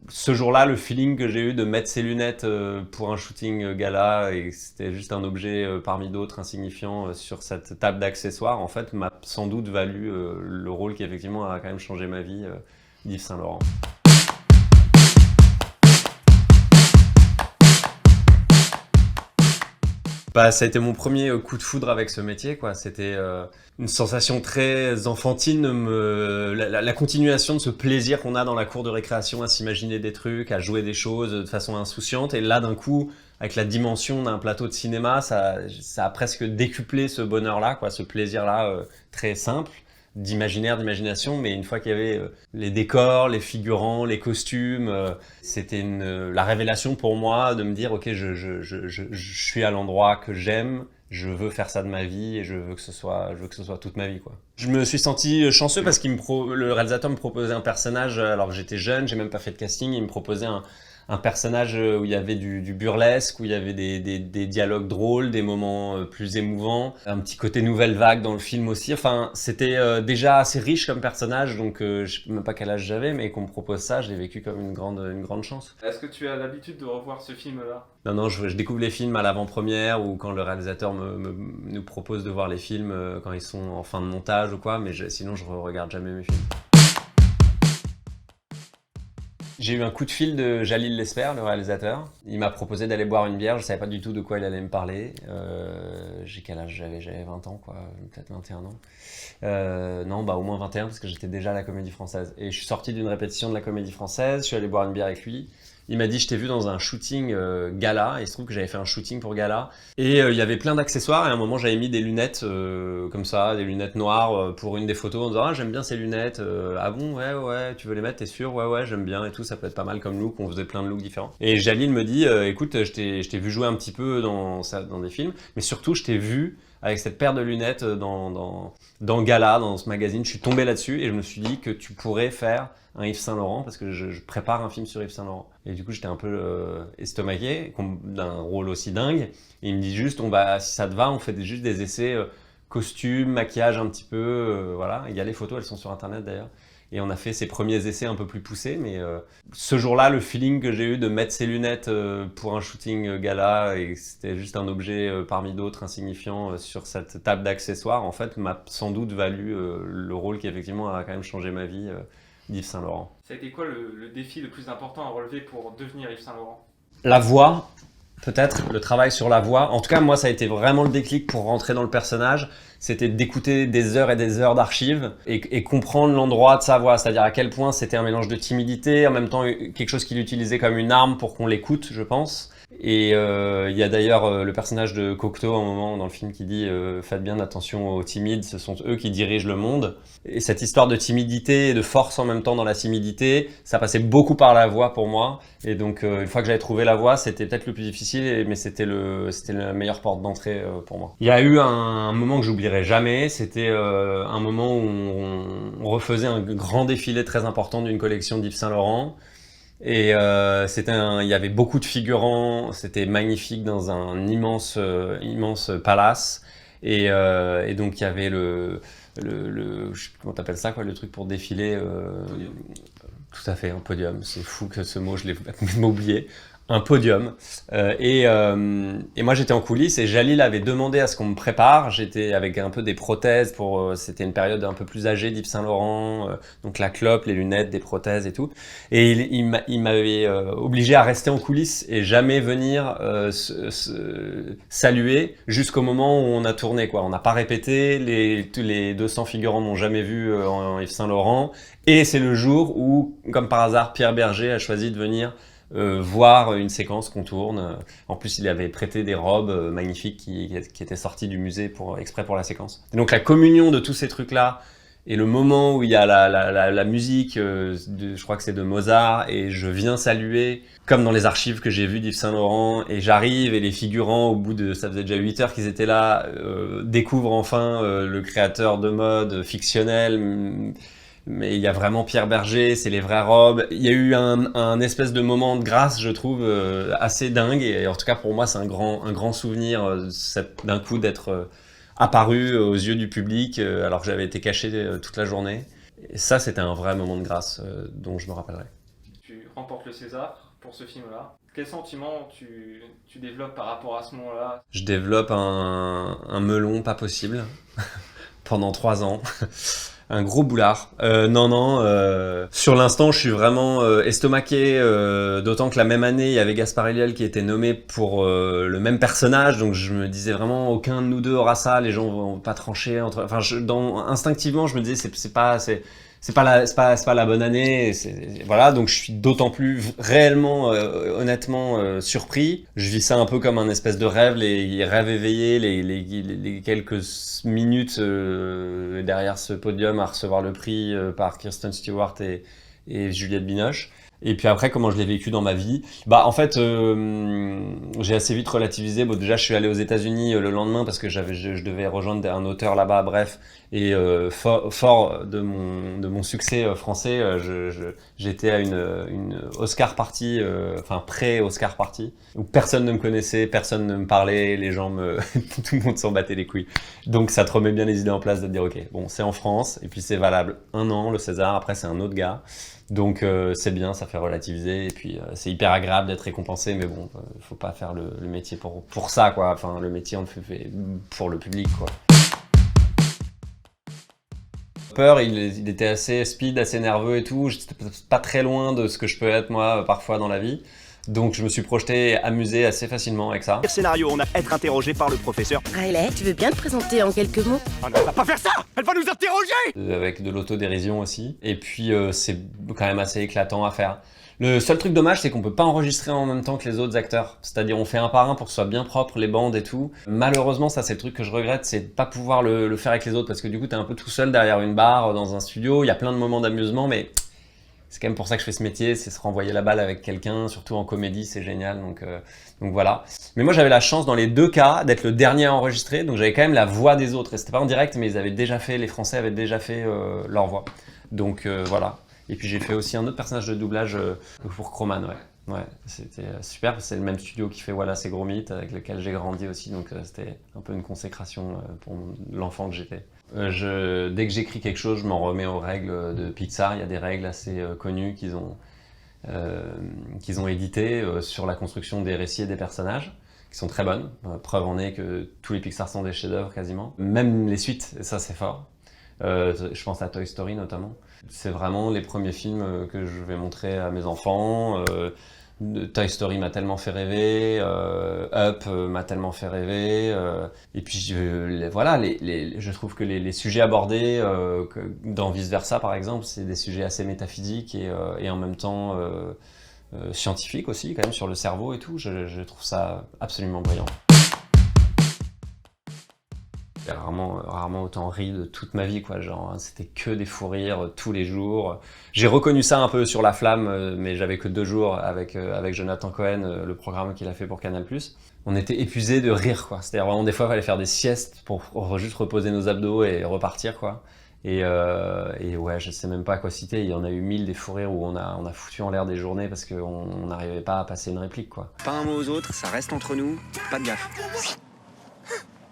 Ce jour-là, le feeling que j'ai eu de mettre ces lunettes pour un shooting gala et que c'était juste un objet parmi d'autres insignifiant sur cette table d'accessoires, en fait, m'a sans doute valu le rôle qui effectivement a quand même changé ma vie d'Yves Saint Laurent. Bah, ça a été mon premier coup de foudre avec ce métier, quoi. C'était une sensation très enfantine, la continuation de ce plaisir qu'on a dans la cour de récréation à s'imaginer des trucs, à jouer des choses de façon insouciante. Et là, d'un coup, avec la dimension d'un plateau de cinéma, ça a presque décuplé ce bonheur-là, quoi, ce plaisir-là très simple d'imaginaire, d'imagination, mais une fois qu'il y avait les décors, les figurants, les costumes, c'était la révélation pour moi de me dire ok, je suis à l'endroit que j'aime, je veux faire ça de ma vie et je veux que ce soit toute ma vie, quoi. Je me suis senti chanceux parce le réalisateur me proposait un personnage alors que j'étais jeune, j'ai même pas fait de casting, il me proposait un personnage où il y avait du burlesque, où il y avait des dialogues drôles, des moments plus émouvants, un petit côté nouvelle vague dans le film aussi. Enfin, c'était déjà assez riche comme personnage, donc je sais même pas quel âge j'avais, mais qu'on me propose ça, je l'ai vécu comme une grande chance. Est-ce que tu as l'habitude de revoir ce film-là? Non, je découvre les films à l'avant-première ou quand le réalisateur nous propose de voir les films quand ils sont en fin de montage ou quoi, mais sinon je regarde jamais mes films. J'ai eu un coup de fil de Jalil Lesper, le réalisateur. Il m'a proposé d'aller boire une bière, je savais pas du tout de quoi il allait me parler. J'ai quel âge j'avais 20 ans, quoi, peut-être 21 ans. Non, bah au moins 21 parce que j'étais déjà à la Comédie Française. Et je suis sorti d'une répétition de la Comédie Française, je suis allé boire une bière avec lui. Il m'a dit je t'ai vu dans un shooting gala, et il se trouve que j'avais fait un shooting pour gala. Et il y avait plein d'accessoires, et à un moment j'avais mis des lunettes comme ça, des lunettes noires pour une des photos en disant ah j'aime bien ces lunettes, ah bon ouais tu veux les mettre, t'es sûr, ouais j'aime bien et tout, ça peut être pas mal comme look, on faisait plein de looks différents. Et Jalil me dit écoute je t'ai vu jouer un petit peu dans des films, mais surtout je t'ai vu avec cette paire de lunettes dans Gala, dans ce magazine, je suis tombé là-dessus et je me suis dit que tu pourrais faire un Yves Saint Laurent parce que je prépare un film sur Yves Saint Laurent. Et du coup, j'étais un peu estomaqué d'un rôle aussi dingue. Et il me dit juste, si ça te va, on fait juste des essais costumes, maquillage un petit peu. Voilà, il y a les photos, elles sont sur Internet d'ailleurs. Et on a fait ces premiers essais un peu plus poussés, mais ce jour-là, le feeling que j'ai eu de mettre ces lunettes pour un shooting gala et que c'était juste un objet parmi d'autres insignifiant sur cette table d'accessoires, en fait, m'a sans doute valu le rôle qui effectivement a quand même changé ma vie d'Yves Saint Laurent. Ça a été quoi le défi le plus important à relever pour devenir Yves Saint Laurent? La voix, peut-être, le travail sur la voix. En tout cas, moi, ça a été vraiment le déclic pour rentrer dans le personnage. C'était d'écouter des heures et des heures d'archives et comprendre l'endroit de sa voix. C'est-à-dire à quel point c'était un mélange de timidité, en même temps quelque chose qu'il utilisait comme une arme pour qu'on l'écoute, je pense. Et il y a d'ailleurs le personnage de Cocteau à un moment dans le film qui dit faites bien attention aux timides, ce sont eux qui dirigent le monde. Et cette histoire de timidité et de force en même temps dans la timidité, ça passait beaucoup par la voix pour moi. Et donc une fois que j'avais trouvé la voix, c'était peut-être le plus difficile, mais c'était la meilleure porte d'entrée pour moi. Il y a eu un moment que j'oublierai jamais, c'était un moment où on refaisait un grand défilé très important d'une collection d'Yves Saint Laurent. Et il y avait beaucoup de figurants, c'était magnifique dans un immense palace. Et donc il y avait je sais plus comment t'appelles ça, quoi, le truc pour défiler. Tout à fait, un podium. C'est fou que ce mot, je l'ai oublié. Un podium. Et moi, j'étais en coulisses et Jalil avait demandé à ce qu'on me prépare. J'étais avec un peu des prothèses c'était une période un peu plus âgée d'Yves Saint Laurent, donc la clope, les lunettes, des prothèses et tout. Et il m'avait obligé à rester en coulisses et jamais venir saluer jusqu'au moment où on a tourné, quoi. On n'a pas répété, tous les 200 figurants n'ont jamais vu en Yves Saint Laurent. Et c'est le jour où, comme par hasard, Pierre Berger a choisi de venir voir une séquence qu'on tourne. En plus, il avait prêté des robes magnifiques qui étaient sorties du musée exprès pour la séquence. Et donc la communion de tous ces trucs-là, et le moment où il y a la musique, je crois que c'est de Mozart, et je viens saluer, comme dans les archives que j'ai vues d'Yves Saint Laurent, et j'arrive, et les figurants, ça faisait déjà 8 heures qu'ils étaient là, découvrent enfin le créateur de mode fictionnel. Mais il y a vraiment Pierre Berger, c'est les vraies robes. Il y a eu un espèce de moment de grâce, je trouve, assez dingue. Et en tout cas, pour moi, c'est un grand souvenir d'un coup d'être apparu aux yeux du public alors que j'avais été caché toute la journée. Et ça, c'était un vrai moment de grâce dont je me rappellerai. Tu remportes le César pour ce film-là. Quels sentiments tu développes par rapport à ce moment-là? Je développe un melon pas possible pendant 3 ans. Un gros boulard. Sur l'instant, je suis vraiment estomaqué, d'autant que la même année, il y avait Gaspard Ulliel qui était nommé pour le même personnage, donc je me disais vraiment, aucun de nous deux aura ça, les gens vont pas trancher entre... Enfin, instinctivement, je me disais, c'est pas la bonne année, voilà, donc je suis d'autant plus réellement, honnêtement, surpris. Je vis ça un peu comme un espèce de rêve, les rêves éveillés, les quelques minutes derrière ce podium à recevoir le prix par Kristen Stewart et Juliette Binoche. Et puis après, comment je l'ai vécu dans ma vie? Bah, en fait, j'ai assez vite relativisé. Bon, déjà, je suis allé aux États-Unis le lendemain parce que je devais rejoindre un auteur là-bas, bref. Et fort de mon succès français, j'étais à une Oscar party, enfin pré-Oscar party, où personne ne me connaissait, personne ne me parlait, les gens tout le monde s'en battait les couilles. Donc ça te remet bien les idées en place de te dire, ok, bon, c'est en France, et puis c'est valable 1 an, le César, après c'est un autre gars. Donc c'est bien, ça fait relativiser, et puis c'est hyper agréable d'être récompensé, mais bon, faut pas faire le métier pour ça, quoi. Enfin, le métier, on le fait pour le public, quoi. Peur, il était assez speed, assez nerveux et tout. J'étais pas très loin de ce que je peux être moi parfois dans la vie. Donc je me suis projeté et amusé assez facilement avec ça. Scénario, on a être interrogé par le professeur. Riley, tu veux bien te présenter en quelques mots? On ne va pas faire ça! Elle va nous interroger! Avec de l'autodérision aussi. Et puis c'est quand même assez éclatant à faire. Le seul truc dommage, c'est qu'on peut pas enregistrer en même temps que les autres acteurs. C'est-à-dire, on fait un par un pour que ce soit bien propre, les bandes et tout. Malheureusement, ça, c'est le truc que je regrette, c'est de pas pouvoir le faire avec les autres, parce que du coup, t'es un peu tout seul derrière une barre, dans un studio. Il y a plein de moments d'amusement, mais c'est quand même pour ça que je fais ce métier, c'est se renvoyer la balle avec quelqu'un, surtout en comédie, c'est génial. Donc voilà. Mais moi, j'avais la chance, dans les 2 cas, d'être le dernier à enregistrer, donc j'avais quand même la voix des autres. Et c'était pas en direct, mais les Français avaient déjà fait leur voix. Donc voilà. Et puis j'ai fait aussi un autre personnage de doublage pour Croman, ouais. C'était super, c'est le même studio qui fait Voilà, c'est Gros Mythe, avec lequel j'ai grandi aussi, donc c'était un peu une consécration pour l'enfant que j'étais. Dès que j'écris quelque chose, je m'en remets aux règles de Pixar. Il y a des règles assez connues qu'ils ont éditées sur la construction des récits et des personnages, qui sont très bonnes. Preuve en est que tous les Pixar sont des chefs-d'œuvre quasiment. Même les suites, et ça c'est fort. Je pense à Toy Story notamment. C'est vraiment les premiers films que je vais montrer à mes enfants. Toy Story m'a tellement fait rêver, Up m'a tellement fait rêver, et puis je trouve que les sujets abordés dans Vice Versa par exemple, c'est des sujets assez métaphysiques et en même temps scientifiques aussi, quand même, sur le cerveau et tout. Je trouve ça absolument brillant. J'ai rarement autant ri de toute ma vie, quoi. Genre, c'était que des fous rires tous les jours. J'ai reconnu ça un peu sur La Flamme, mais j'avais que 2 jours avec Jonathan Cohen, le programme qu'il a fait pour Canal+. On était épuisés de rire, quoi. C'est-à-dire vraiment, des fois, il fallait faire des siestes pour juste reposer nos abdos et repartir, quoi. Et ouais, je sais même pas quoi citer. Il y en a eu 1000 des fous rires où on a foutu en l'air des journées parce qu'on n'arrivait pas à passer une réplique, quoi. Pas un mot aux autres, ça reste entre nous, pas de gaffe.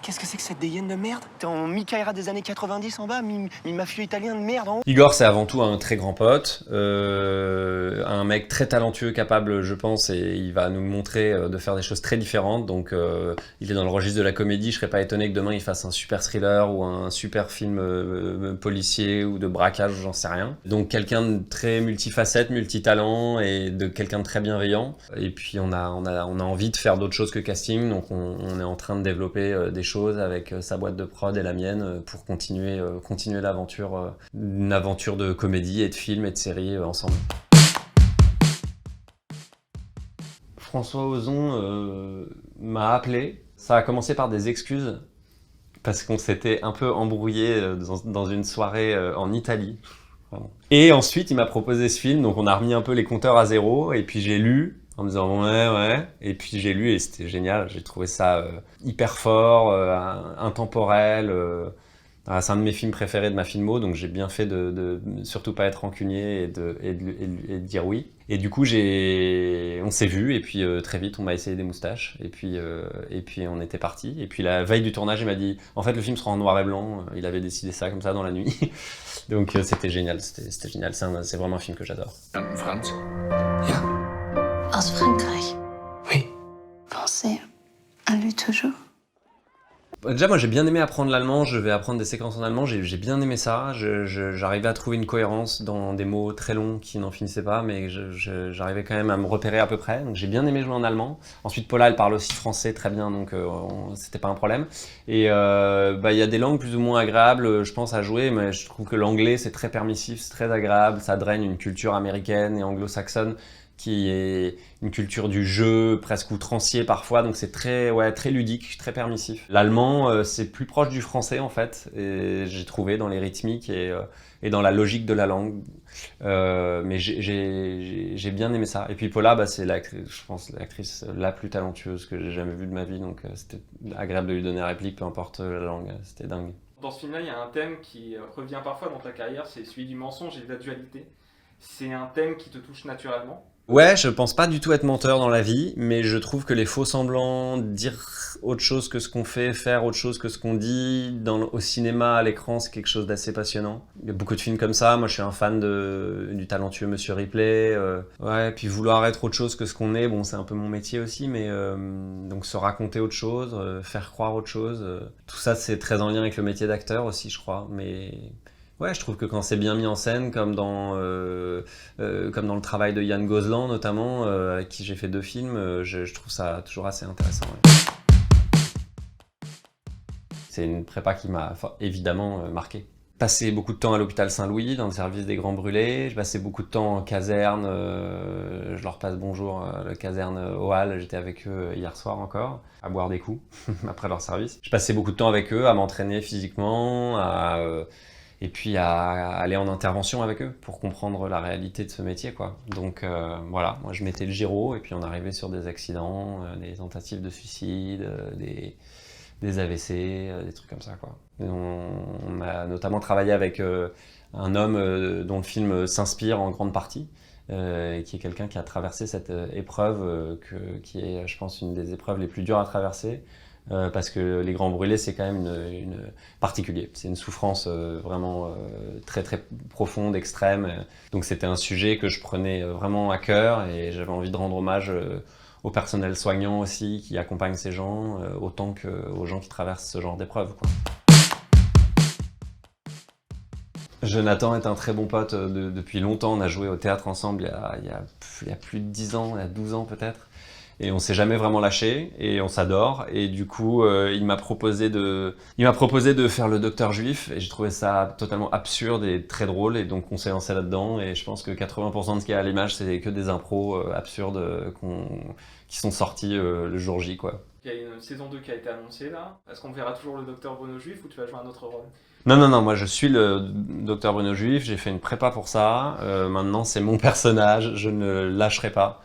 Qu'est-ce que c'est que cette dégaine de merde? T'es en Micaïra des années 90 en bas, mi-mafieux italien de merde en haut. Igor, c'est avant tout un très grand pote, un mec très talentueux, capable, je pense, et il va nous montrer de faire des choses très différentes. Donc, il est dans le registre de la comédie. Je serais pas étonné que demain il fasse un super thriller ou un super film policier ou de braquage, j'en sais rien. Donc, quelqu'un de très multifacette, multitalent et de quelqu'un de très bienveillant. Et puis, on a envie de faire d'autres choses que casting. Donc, on est en train de développer des choses avec sa boîte de prod et la mienne pour continuer l'aventure, une aventure de comédie et de films et de séries ensemble. François Ozon m'a appelé. Ça a commencé par des excuses parce qu'on s'était un peu embrouillé dans une soirée en Italie. Et ensuite, il m'a proposé ce film, donc on a remis un peu les compteurs à zéro et puis j'ai lu. En me disant ouais, et puis j'ai lu et c'était génial, j'ai trouvé ça hyper fort, intemporel, c'est un de mes films préférés de ma filmo, donc j'ai bien fait de surtout pas être rancunier et de dire oui. Et du coup on s'est vu et puis très vite on m'a essayé des moustaches et puis on était parti. Et puis la veille du tournage il m'a dit en fait le film sera en noir et blanc, il avait décidé ça comme ça dans la nuit. Donc c'était génial, c'est vraiment un film que j'adore. Franz Aus Frankreich. Oui. Pensez à lui toujours. Déjà, moi, j'ai bien aimé apprendre l'allemand. Je vais apprendre des séquences en allemand. J'ai bien aimé ça. J'arrivais à trouver une cohérence dans des mots très longs qui n'en finissaient pas, mais j'arrivais quand même à me repérer à peu près. Donc, j'ai bien aimé jouer en allemand. Ensuite, Paula, elle parle aussi français très bien, donc c'était pas un problème. Et il y a des langues plus ou moins agréables, je pense, à jouer, mais je trouve que l'anglais, c'est très permissif, c'est très agréable. Ça draine une culture américaine et anglo-saxonne qui est une culture du jeu, presque outrancier parfois, donc c'est très ludique, très permissif. L'allemand, c'est plus proche du français en fait, et j'ai trouvé dans les rythmiques et dans la logique de la langue. Mais j'ai bien aimé ça. Et puis Paula, c'est je pense l'actrice la plus talentueuse que j'ai jamais vue de ma vie, donc c'était agréable de lui donner la réplique, peu importe la langue, c'était dingue. Dans ce film-là, il y a un thème qui revient parfois dans ta carrière, c'est celui du mensonge et de la dualité. C'est un thème qui te touche naturellement. Ouais, je pense pas du tout être menteur dans la vie, mais je trouve que les faux semblants, dire autre chose que ce qu'on fait, faire autre chose que ce qu'on dit, au cinéma, à l'écran, c'est quelque chose d'assez passionnant. Il y a beaucoup de films comme ça, moi je suis un fan du talentueux Monsieur Ripley, puis vouloir être autre chose que ce qu'on est, bon c'est un peu mon métier aussi, mais donc se raconter autre chose, faire croire autre chose, tout ça c'est très en lien avec le métier d'acteur aussi je crois, mais... Ouais, je trouve que quand c'est bien mis en scène, comme dans le travail de Yann Gozlan notamment, avec qui j'ai fait 2 films, je trouve ça toujours assez intéressant. Ouais. C'est une prépa qui m'a évidemment marqué. Passé beaucoup de temps à l'hôpital Saint-Louis, dans le service des Grands Brûlés. J'ai passé beaucoup de temps en caserne, je leur passe bonjour, la caserne au Hall, j'étais avec eux hier soir encore, à boire des coups après leur service. J'ai passé beaucoup de temps avec eux, à m'entraîner physiquement, et puis à aller en intervention avec eux pour comprendre la réalité de ce métier, quoi. Donc voilà, moi je mettais le gyro et puis on arrivait sur des accidents, des tentatives de suicide, des AVC, des trucs comme ça, quoi. Et on a notamment travaillé avec un homme dont le film s'inspire en grande partie, qui est quelqu'un qui a traversé cette épreuve qui est, je pense, une des épreuves les plus dures à traverser. Parce que les Grands Brûlés, c'est quand même une particulier. C'est une souffrance vraiment très très profonde, extrême. Donc c'était un sujet que je prenais vraiment à cœur et j'avais envie de rendre hommage au personnel soignant aussi qui accompagne ces gens, autant qu'aux gens qui traversent ce genre d'épreuves, quoi. Jonathan est un très bon pote depuis longtemps. On a joué au théâtre ensemble il y a plus de 10 ans, il y a 12 ans peut-être. Et on s'est jamais vraiment lâché, et on s'adore. Et du coup, il m'a proposé de faire le docteur juif, et j'ai trouvé ça totalement absurde et très drôle, et donc on s'est lancé là-dedans. Et je pense que 80% de ce qu'il y a à l'image, c'est que des impros absurdes qui sont sortis le jour J, quoi. Il y a une saison 2 qui a été annoncée là. Est-ce qu'on verra toujours le docteur Bruno Juif ou tu vas jouer un autre rôle? Non, moi je suis le docteur Bruno Juif, j'ai fait une prépa pour ça. Maintenant c'est mon personnage, je ne le lâcherai pas.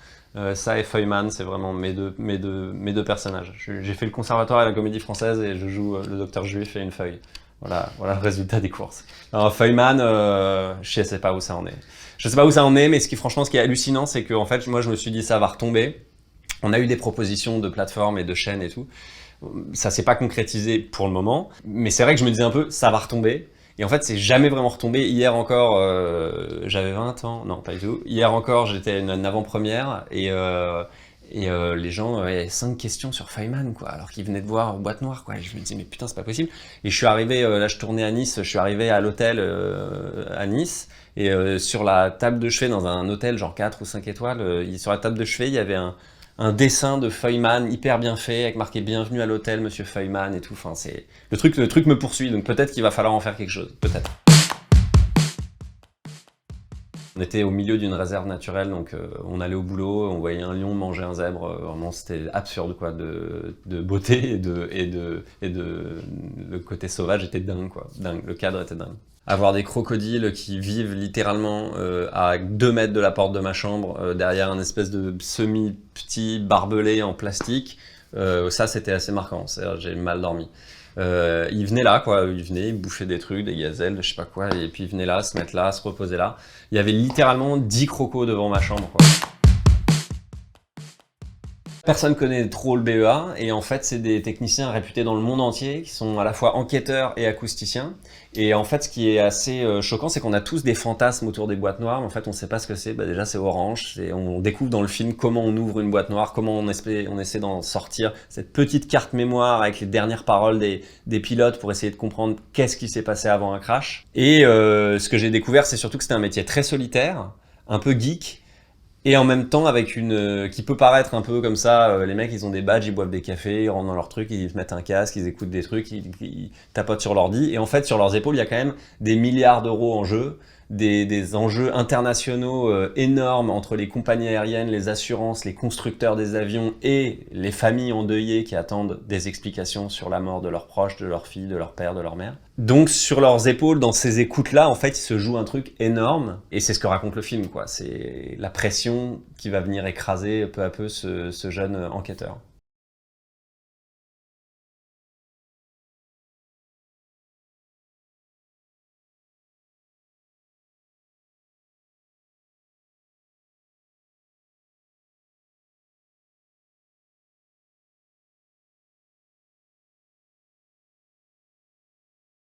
Ça et Feuilleman, c'est vraiment mes deux personnages. J'ai fait le conservatoire à la Comédie Française et je joue le docteur Juif et une feuille. Voilà le résultat des courses. Alors Feuilleman, je sais pas où ça en est. Je sais pas où ça en est, mais franchement, ce qui est hallucinant, c'est que en fait, moi, je me suis dit ça va retomber. On a eu des propositions de plateformes et de chaînes et tout. Ça s'est pas concrétisé pour le moment, mais c'est vrai que je me disais un peu ça va retomber. Et en fait, c'est jamais vraiment retombé. Hier encore, j'avais 20 ans. Non, pas du tout. Hier encore, j'étais à une avant-première et les gens avaient 5 questions sur Feuilleman, quoi, alors qu'ils venaient de voir Boîte Noire, quoi. Et je me disais, mais putain, c'est pas possible. Et je suis arrivé, là, je tournais à Nice, je suis arrivé à l'hôtel à Nice, et sur la table de chevet, dans un hôtel genre 4 ou 5 étoiles, sur la table de chevet, il y avait un dessin de Feuilleman hyper bien fait, avec marqué bienvenue à l'hôtel monsieur Feuilleman et tout. Enfin, le truc me poursuit, donc peut-être qu'il va falloir en faire quelque chose, peut-être. On était au milieu d'une réserve naturelle, donc on allait au boulot, on voyait un lion manger un zèbre, vraiment c'était absurde, quoi, de beauté et le côté sauvage était dingue, quoi, dingue, le cadre était dingue. Avoir des crocodiles qui vivent littéralement à 2 mètres de la porte de ma chambre, derrière un espèce de semi-petit barbelé en plastique, ça c'était assez marquant, c'est-à-dire j'ai mal dormi. Ils venaient là, quoi, ils bouffaient des trucs, des gazelles, je sais pas quoi, et puis ils venaient là, se mettre là, se reposer là. Il y avait littéralement 10 crocos devant ma chambre, quoi. Personne connaît trop le BEA, et en fait, c'est des techniciens réputés dans le monde entier, qui sont à la fois enquêteurs et acousticiens. Et en fait, ce qui est assez choquant, c'est qu'on a tous des fantasmes autour des boîtes noires, mais en fait, on ne sait pas ce que c'est. Bah, déjà, c'est orange. On découvre dans le film comment on ouvre une boîte noire, comment on essaie d'en sortir cette petite carte mémoire avec les dernières paroles des pilotes pour essayer de comprendre qu'est-ce qui s'est passé avant un crash. Et ce que j'ai découvert, c'est surtout que c'était un métier très solitaire, un peu geek, et en même temps avec qui peut paraître un peu comme ça, les mecs ils ont des badges, ils boivent des cafés, ils rentrent dans leur truc, ils mettent un casque, ils écoutent des trucs, ils tapotent sur l'ordi, et en fait sur leurs épaules il y a quand même des milliards d'euros en jeu, des enjeux internationaux énormes entre les compagnies aériennes, les assurances, les constructeurs des avions et les familles endeuillées qui attendent des explications sur la mort de leurs proches, de leurs filles, de leur père, de leur mère. Donc sur leurs épaules, dans ces écoutes-là, en fait, il se joue un truc énorme, et c'est ce que raconte le film, quoi. C'est la pression qui va venir écraser peu à peu ce jeune enquêteur.